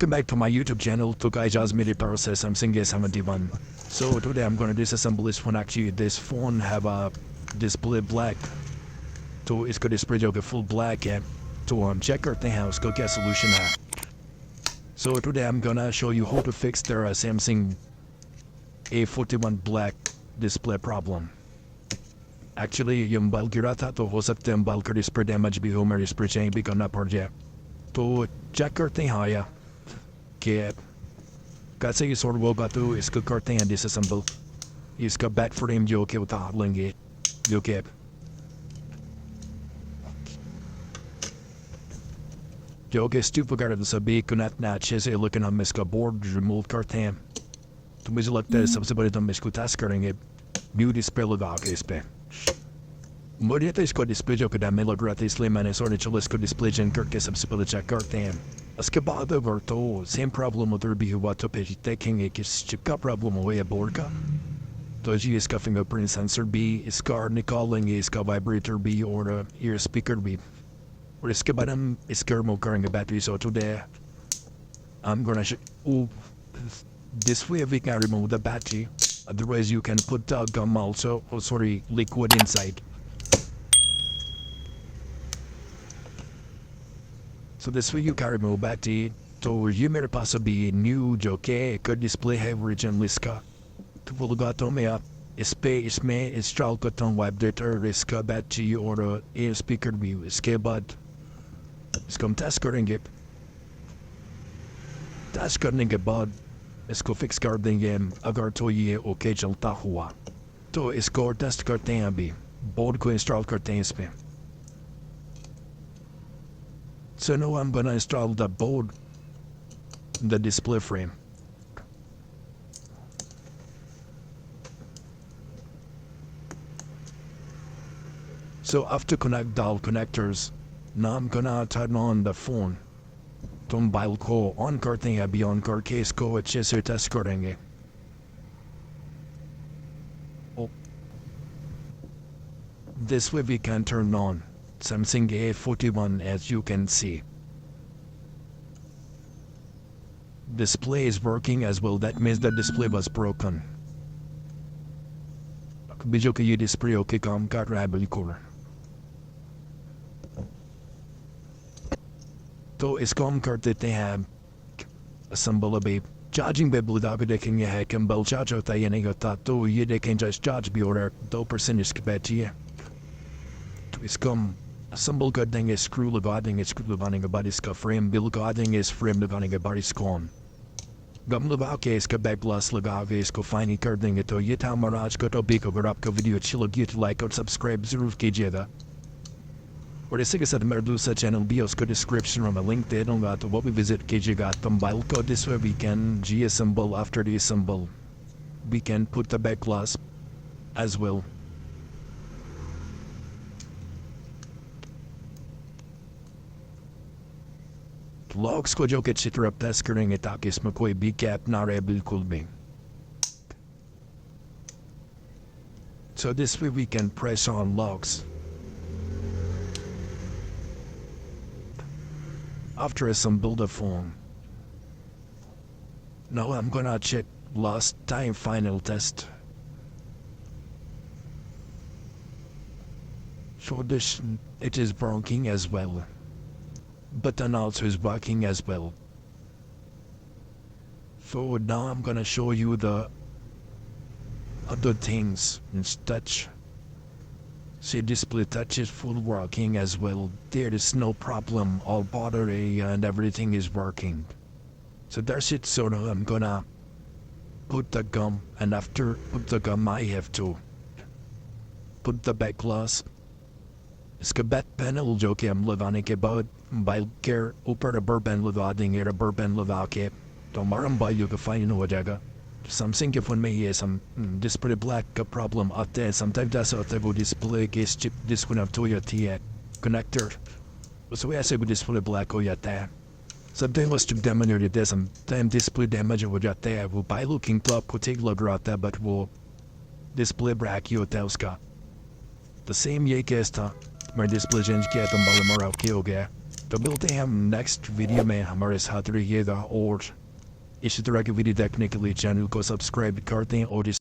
Welcome back to my YouTube channel. To guys just made it process Samsung A71. So today I'm gonna disassemble this phone. Actually this phone have a display black. So इसको display जो कि full black है. तो हम check करते हैं उसको क्या solution है. So today I'm gonna show you how to fix their Samsung A41 black display problem. Actually yung mobile गिरा था तो हो सकता है मोबाइल का डिस्प्ले डैमेज भी हो, मेरी डिस्प्ले चेंज भी करना पड़ जाए. तो चेक करते हैं आया कि कैसे ये सॉर्ट होगा. तो इसको करते हैं डिसअसेंबल. इसका बैक फ्रेम जो कि उतार लेंगे, जो कि स्टूप वगैरह सभी कनेक्ट अच्छे से, लेकिन हम इसका बोर्ड रिमूव करते हैं. तो मुझे लगता है सबसे पहले तो हम इसको टेस्ट करेंगे न्यू डिस्प्ले लगा के इस पर. मुझे तो इसको डिस्प्ले जो कि डैमेज लग रहा था, इसलिए मैंने सोचा चलो इसको डिस्प्ले चेंज करके सबसे पहले चेक करते हैं. उसके बाद अगर तो सेम प्रॉब्लम उधर भी हुआ तो फिर देखेंगे कि चिप का प्रॉब्लम हुआ है बोर्ड का. तो जी इसका फिंगरप्रिंट सेंसर भी इसका निकालेंगे, इसका वाइब्रेटर भी और ईयर स्पीकर भी. और इसके बाद हम इसका रिमूव करेंगे battery. So today I'm gonna this way we can remove the battery. Otherwise you can put the gum also, liquid inside. So this way you can remove battery. तो ये मेरे पास अभी न्यू जो कि एक डिस्प्ले है original इसका. तो वो लगाता हूँ मैं इसमें इंस्टॉल करता हूँ वाइब्रेटर, इसका बैटरी और एयर स्पीकर भी. इसके बाद इसको हम टेस्ट करेंगे. टेस्ट करने के बाद इसको फिक्स कर देंगे. अगर तो ये ओके चलता हुआ तो इसको टेस्ट करते हैं. अभी बोर्ड को इंस्टॉल करते हैं इसमें. So now I'm gonna install the board, the display frame. So after connect all connectors, now I'm gonna turn on the phone. तो मोबाइल को ऑन करते हैं. अभी ऑन करके इसको अच्छे से टेस्ट करेंगे. This way we can turn on Samsung A41 as you can see. Display is working as well, that means the display was broken. बीजों के ये डिस्प्ले ओके काम कर रहा है बिल्कुल. तो इसको हम कर देते हैं असेंबल. अभी चार्जिंग पे लगा के देखेंगे है कि मोबाइल चार्ज होता है या नहीं होता. तो ये देखें जस्ट चार्ज भी हो रहा है, 2% इसकी बैटरी है. तो इसको हम असेंबल कर देंगे, स्क्रू लगा देंगे. स्क्रू लगाने के बाद इसका फ्रेम भी लगा देंगे. इस फ्रेम लगाने के बाद इसको हम गम लगा के इसका बैक ग्लास लगा के इसको फाइनल कर देंगे. तो ये था हमारा आज का टॉपिक. अगर आपको वीडियो अच्छी लगी तो लाइक और सब्सक्राइब जरूर कीजिएगा. और इसी के साथ मेरा दूसरा चैनल भी उसको डिस्क्रिप्शन में मैं लिंक दे दूँगा, तो वो भी विजिट कीजिएगा. तो मोबाइल को this way we can reassemble. After reassemble we can put the back glass as well. Locks को जो कि अच्छी तरह प्रेस करेंगे ताकि इसमें कोई भी गैप ना रहे बिल्कुल भी. So this way we can press on locks. After assemble the phone, now I'm gonna check last time final test. So this it is working as well, but then also is working as well. So now I'm gonna show you the other things in touch. See, display touch is full working as well. There is no problem. All battery and everything is working. So that's it. So now I'm gonna put the gum, and after put the gum I have to put the back glass. इसका back panel जो कि हम लगाने के बाद mobile के ऊपर rubber band लगा देंगे. रबर बैंड लगा के तो हमारा मोबाइल का फाइन हो जाएगा. Samsung के फ़ोन में ये डिस्प्ले ब्लैक का प्रॉब्लम आता है. समटाइम्स ऐसा होता है वो डिस्प्ले के चिप डिस्कनेक्ट हो जाती है कनेक्टर, उस वजह से वो डिस्प्ले ब्लैक हो जाता है. समटाइम्स वो चिप डैमेज हो जाता है, समटाइम्स डिस्प्ले डैमेज हो जाता है. वो बाय लुकिंग तो आपको ठीक लग रहा था बट वो डिस्प्ले ब्लैक ही होता है उसका. तो सेम ये केस था. मैं डिस्प्ले चेंज किया तो हमारा ओके हो गया. तो मिलते हैं हम नेक्स्ट वीडियो में हमारे साथ रहिएगा और इसी तरह की वीडियो देखने के लिए चैनल को सब्सक्राइब कर दें और इस